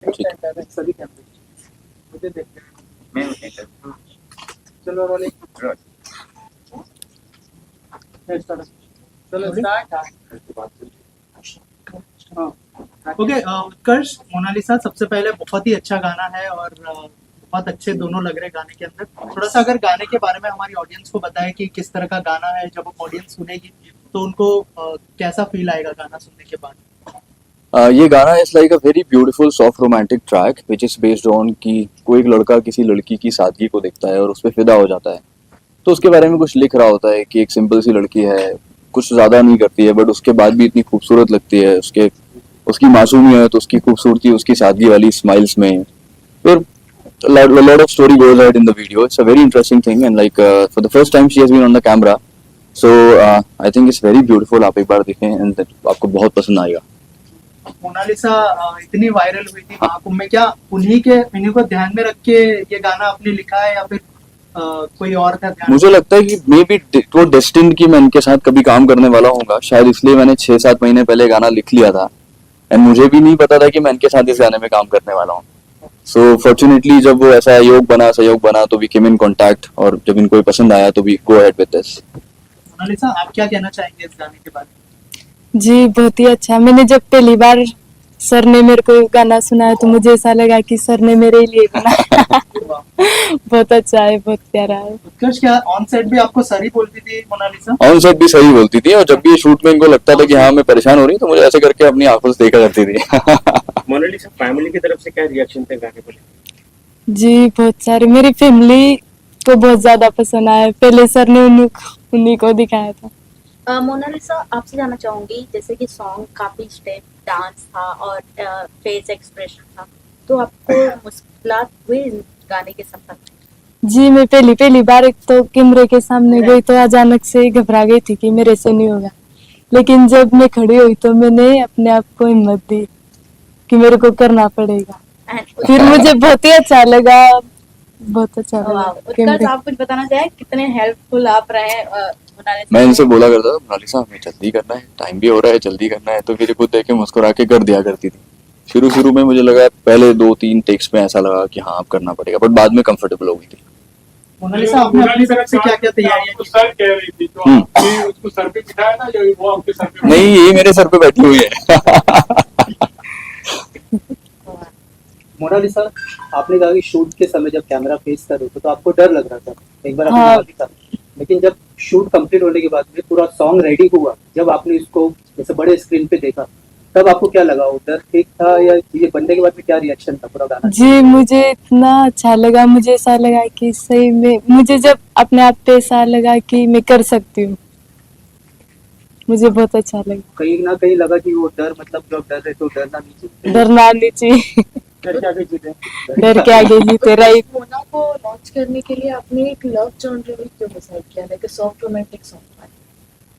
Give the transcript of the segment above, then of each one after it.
सभी कैमरे मुझे देखते हैं। मैं चलो रोलिंग चलो स्टार्ट। हाँ ओके उत्कर्ष मोनालिसा, सबसे पहले बहुत ही अच्छा गाना है और बहुत अच्छे दोनों लग रहे गाने के अंदर। थोड़ा सा अगर गाने के बारे में हमारी ऑडियंस को बताएं कि किस तरह का गाना है, जब ऑडियंस सुनेगी तो उनको कैसा फील आएगा गाना सुनने के बाद। ये गाना is like a very beautiful soft romantic track which is based on कि कोई एक लड़का किसी लड़की की सादगी को देखता है और उस पर फिदा हो जाता है। तो उसके बारे में कुछ लिख रहा होता है कि एक सिंपल सी लड़की है, कुछ ज्यादा नहीं करती है, बट उसके बाद भी इतनी खूबसूरत लगती है। उसकी मासूमियत, उसकी खूबसूरती, उसकी सादगी वाली स्माइल्स में फिर lot of story goes ahead in the video. It's a very interesting thing and like for the first time she has been on the camera, so I think it's very beautiful. आप एक बार देखें and आपको बहुत पसंद आएगा। Mona Lisa इतनी viral हुई थी महाकुंभ में, क्या उन्हीं को ध्यान में रख के ये गाना आपने लिखा है या फिर कोई और था ध्यान? मुझे लगता है कि मे बी वो डेस्टिन की मैं इनके साथ कभी काम करने वाला हूँगा, शायद इसलिए मैंने 6-7 महीने पहले गाना लिख लिया था एंड मुझे भी नहीं पता था कि मैं इनके साथ इस गाने में काम करने वाला हूँ। सो फॉर्चुनेटली जब वो ऐसा सहयोग बना तो वी केम इन कॉन्टैक्ट और जब इनको पसंद आया तो we go ahead with this. Monalisa, आप क्या कहना चाहेंगे इस गाने के बारे में? जी बहुत ही अच्छा। मैंने जब पहली बार सर ने मेरे को गाना सुनाया तो मुझे ऐसा लगा कि सर ने मेरे लिए बनाया। बहुत अच्छा है, बहुत प्यारा है। उत्कर्ष, क्या ऑन सेट भी आपको सर ही बोलती थी मोनालिसा? ऑन सेट भी सही बोलती थी और जब भी शूट में इनको लगता था कि हाँ मैं परेशान हो रही तो मुझे ऐसे करके अपनी आंखों से देखा करती थी। मोनालिसा, फैमिली की तरफ से क्या रिएक्शन थे गाने को? जी बहुत सारे, मेरी फैमिली को बहुत ज्यादा पसंद आया। पहले सर ने उन्हीं को दिखाया था। मोनालिसा, आपसे जानना चाहूंगी, जैसे कि सॉन्ग काफी स्टेप डांस था और फेस एक्सप्रेशन था, तो आपको मुश्किलात हुई गाने के सफर में? जी मैं पहली बार एक तो कैमरे के सामने गई तो अचानक से घबरा गई थी कि मेरे से नहीं होगा, लेकिन जब मैं खड़ी हुई तो मैंने अपने आप को हिम्मत दी कि मेरे को करना पड़ेगा। फिर मुझे बहुत ही अच्छा लगा, बहुत अच्छा लगा। उत्कर्ष, आप कुछ बताना चाहे, कितने हेल्पफुल आप रहे मोनालिसा? मैं इनसे बोला करता था मोनालिसा हमें जल्दी करना है, टाइम भी हो रहा है, जल्दी करना है, तो फिर खुद देख के मुस्कुरा के कर दिया करती थी। शुरू में मुझे लगा, पहले 2-3 टेक्स में ऐसा लगा कि हाँ अब करना पड़ेगा, बट बाद में कंफर्टेबल हो गई थी। मोनालिसा, आपने अपनी तरफ से क्या क्या तैयारियां की? सर कह रही थी तो आपने उसको सर पे बिठाया था या वो आपके सर पे? नहीं, ये मेरे सर पे बैठी हुई है। मोनालिसा, आपने कहा कि शूट के समय जब कैमरा फेस कर रहे थे तो आपको डर लग रहा था, एक बार आपने हाँ। कहा भी था, लेकिन जब शूट कंप्लीट होने के बाद में पूरा सॉन्ग रेडी हुआ, जब आपने इसको जैसे बड़े स्क्रीन पे देखा, तब आपको क्या लगा? वो डर ठीक था या ये बनने के बाद में क्या रिएक्शन था पूरा गाना? जी मुझे इतना अच्छा लगा, मुझे ऐसा लगा कि सही में मुझे जब अपने आप पे ऐसा लगा कि मैं कर सकती हूँ, मुझे बहुत अच्छा लगा। कहीं ना कहीं लगा कि वो डर, मतलब जब डर रहे तो डरना नहीं चाहिए, डरना नहीं चाहिए। डर के आगे जीते। डर के आगे जीते, राइट। मोना को लॉन्च करने के लिए आपने एक लव जॉनर क्यों डिसाइड किया, लाइक सॉफ्ट रोमांटिक सॉन्ग?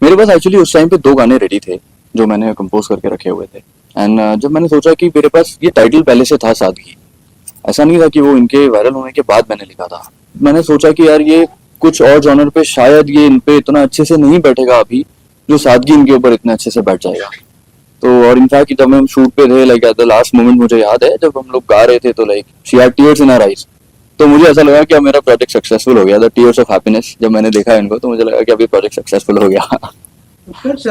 मेरे पास एक्चुअली उस टाइम पे 2 गाने रेडी थे जो मैंने कंपोज करके रखे हुए थे एंड जब मैंने सोचा कि मेरे पास ये टाइटल पहले से था सादगी, ऐसा नहीं था कि वो इनके वायरल होने के बाद मैंने लिखा था। मैंने सोचा कि यार ये कुछ और जॉनर पे शायद ये इन पे इतना अच्छे से नहीं बैठेगा अभी, जो सादगी इनके ऊपर इतने अच्छे से बैठ जाएगा। तो और इनफैक्ट जब हम शूट पे थे, like at the last moment मुझे याद है जब हम लोग गा रहे थे तो like she had tears in her eyes, तो मुझे ऐसा लगा कि अब मेरा प्रोजेक्ट सक्सेसफुल हो गया। द टीयर्स ऑफ हैप्पीनेस, जब मैंने देखा इनको तो मुझे लगा कि अभी प्रोजेक्ट सक्सेसफुल हो गया। उत्कर्ष,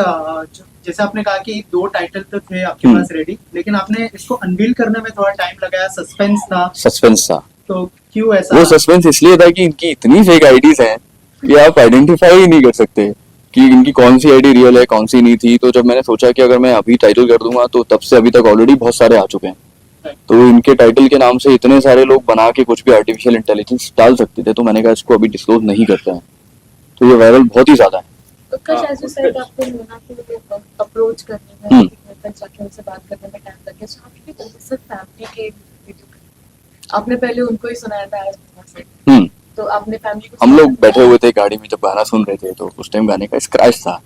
जैसे आपने कहा कि 2 टाइटल तो थे आपके पास रेडी, लेकिन आपने इसको अनवील करने में थोड़ा टाइम लगाया, सस्पेंस था, तो क्यों ऐसा? वो सस्पेंस इसलिए था कि इनकी इतनी फेक आईडीज हैं कि आप आइडेंटिफाई ही नहीं कर सकते कि इनकी कौन सी आईडी रियल है, कौन सी नहीं थी। तो जब मैंने सोचा कि अगर मैं अभी टाइटल कर दूंगा तो तब से अभी तक ऑलरेडी बहुत सारे आ चुके हैं, तो इनके टाइटल के नाम से इतने सारे लोग बना के कुछ भी आर्टिफिशियल इंटेलिजेंस डाल सकते थे, तो मैंने कहा इसको अभी डिस्क्लोज नहीं करते हैं। तो ये वायरल बहुत ही ज्यादा है। उत्कर्ष, ऐसे साइड आपको मोना को अप्रोच करने में, घर तक जाके उनसे बात करने में टाइम लग गया, सो आपकी वजह से फैमिली के वीडियो आपने पहले उनको ही सुनाया था आज मोना से, तो आपने फैमिली को हम लोग बैठे हुए थे गाड़ी में जब गाना सुन रहे थे, तो उस टाइम गाने का स्क्रैच था,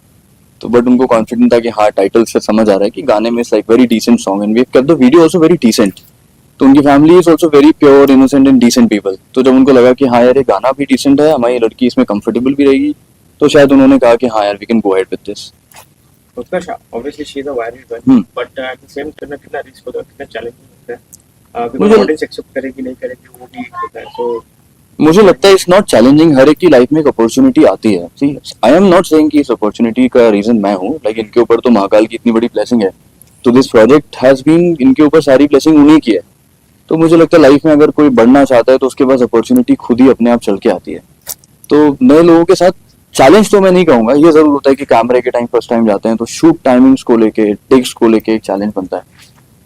तो बट उनको कॉन्फिडेंट था कि हाँ टाइटल से समझ आ रहा है कि गाने में like very decent song and we have kept the video also very decent. तो उनकी family is also very pure, innocent and decent people. तो जब उनको लगा कि हाँ यार ये गाना भी डिसेंट है, हमारी लड़की इसमें कंफर्टेबल भी रहेगी, तो शायद उन्होंने कहा कि हाँ यार we can go ahead with this. Utkarsh, obviously she is a viral girl, but at the same time कितना रिस्क होता है, कितना चैलेंजिंग होता है? मुझे- ऑडियंस एक्सेप्ट करेगी नहीं करेगी वो भी एक होता है तो मुझे लगता है इट्स नॉट चैलेंजिंग, हर एक की लाइफ में एक अपॉर्चुनिटी आती है। सी आई एम नॉट सेइंग कि इस अपॉर्चुनिटी का रीजन मैं हूँ, लाइक इनके ऊपर तो महाकाल की इतनी बड़ी ब्लेसिंग है, तो दिस प्रोजेक्ट हैज बीन, इनके ऊपर सारी ब्लेसिंग उन्हीं की है। तो मुझे लगता है लाइफ में अगर कोई बढ़ना चाहता है तो उसके पास अपॉर्चुनिटी खुद ही अपने आप चल के आती है। तो नए लोगों के साथ चैलेंज तो मैं नहीं कहूंगा, ये जरूर होता है कि कैमरे के टाइम फर्स्ट टाइम जाते हैं तो शूट टाइमिंग्स को लेके, टेक्स को लेके एक चैलेंज बनता है।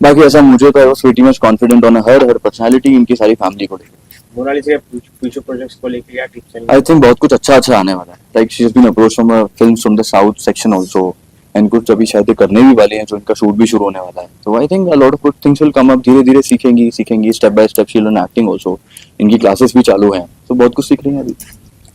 बाकी ऐसा मुझे तो very much confident on her personality, इनकी सारी फैमिली को लेकर। मोनालिसा के फ्यूचर प्रोजेक्ट्स को लेकर या टिप्स एंड आई थिंक बहुत कुछ अच्छा आने वाला है। Like she has been approach from films from the south section also, and कुछ अभी शायद ये करने भी वाले हैं जो इनका शूट भी शुरू होने वाला है। तो I think a lot of good things will come up, धीरे धीरे सीखेंगी step by step. She learn acting also, इनकी क्लासेस भी चालू हैं, तो बहुत कुछ सीख रही हैं अभी।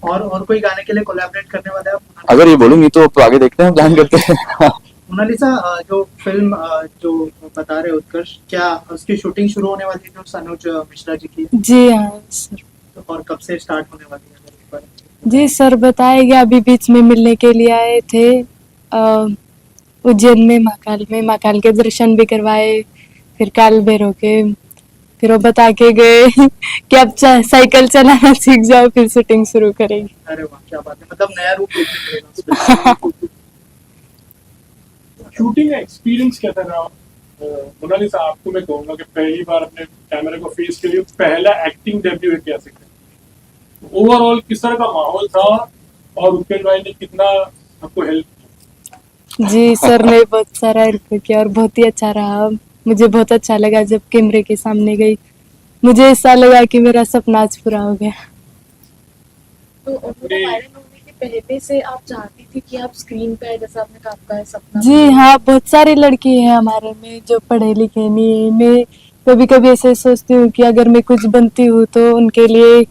और कोई गाने के लिए कोलैबोरेट करने वाले हैं आप? अगर ये बोलेंगी तो आगे देखते हैं, प्लान करते हैं। मोनालिसा, जो फिल्म जो बता रहे हो उत्कर्ष, क्या उसकी शूटिंग शुरू होने वाली है जो सनोज मिश्रा जी की, जी हाँ सर। और कब से स्टार्ट होने वाली है अगर एक बार? जी सर बताएगा, अभी बीच में मिलने के लिए आए थे उज्जैन में, महाकाल के दर्शन भी करवाए, फिर काल भैरव के, फिर वो बता के गए कि अब साइकिल चलाना सीख जाओ फिर शूटिंग शुरू करेंगे। अरे वाह, क्या बात है, मतलब नया रूप देखने मिलेगा उसमें। शूटिंग का एक्सपीरियंस कैसा रहा? मोनालिसा, आपको मैं कहूंगा कि पहली बार अपने कैमरे को फेस के लिए पहला एक्टिंग डेब्यू है, कैसे किया? ओवरऑल किस तरह का माहौल था और उत्कर्ष भाई ने कितना आपको हेल्प की? जी सर ने बहुत सारा हेल्प किया और बहुत ही अच्छा रहा। मुझे बहुत अच्छा लगा जब कैमरे के सामने गई, मुझे ऐसा लगा कि मेरा सपना आज पूरा हो गया। तो उन्होंने वायरल होने के पहले से आप चाहती थी कि आप स्क्रीन पे, जैसा आपने कहा आपका है सपना? जी हाँ, बहुत सारी लड़की हैं हमारे में जो पढ़े लिखे नहीं है। मैं कभी कभी ऐसे सोचती हूँ कि अगर मैं कुछ बनती हूँ तो उनके लिए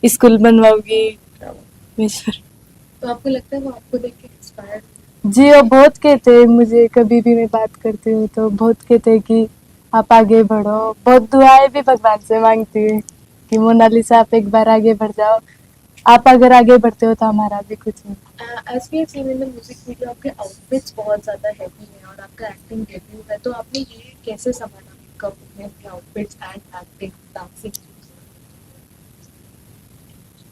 स्कूल बनवाऊंगी। तो आपको लगता है वो आपको देख के इंस्पायर्ड? जी, वो बहुत कहते हैं मुझे, कभी भी मैं बात करती हूँ तो बहुत कहते हैं कि आप आगे बढ़ो। बहुत दुआएं भी भगवान से मांगती हूँ कि मोनालिसा आप एक बार आगे बढ़ जाओ, आप अगर आगे बढ़ते हो तो हमारा भी कुछ नहीं। As we have seen in the music video, आपके आउटफिट्स बहुत ज्यादा हैवी हैं और आपका एक्टिंग डेब्यू है, तो आपने ये कैसे संभाला मेकअप में अपने आउटफिट्स एंड एक्टिंग डांसिंग?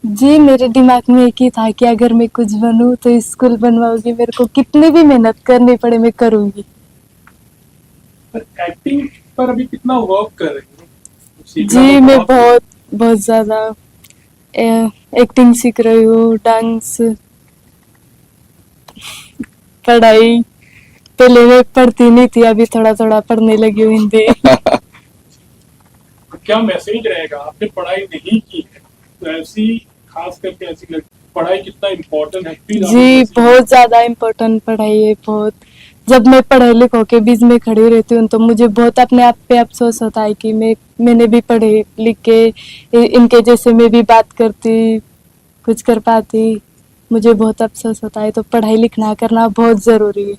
जी, मेरे दिमाग में एक ही था कि अगर मैं कुछ बनूं तो स्कूल बनवाऊंगी, मेरे को कितनी भी मेहनत करनी पड़े मैं करूंगी। पर एक्टिंग पर अभी कितना वर्क कर रही हो? जी, मैं बहुत बहुत ज्यादा एक्टिंग सीख रही हूँ, डांस, पढ़ाई। पहले मैं पढ़ती नहीं थी, अभी थोड़ा थोड़ा पढ़ने लगी हूँ हिंदी। क्या मैसेज रहेगा? आपने पढ़ाई नहीं की है तो ऐसी, खास करके ऐसी पढ़ाई कितना इम्पोर्टेंट है? फिर आप जी, ऐसी- बहुत ज्यादा इम्पोर्टेंट पढ़ाई है, बहुत। जब मैं पढ़े लिखों के बीच में खड़ी रहती हूँ तो मुझे बहुत अपने आप पे अफसोस होता है कि मैंने भी पढ़े लिख के इनके जैसे मैं भी बात करती, कुछ कर पाती। मुझे बहुत अफसोस होता है, तो पढ़ाई लिखना करना बहुत जरूरी है।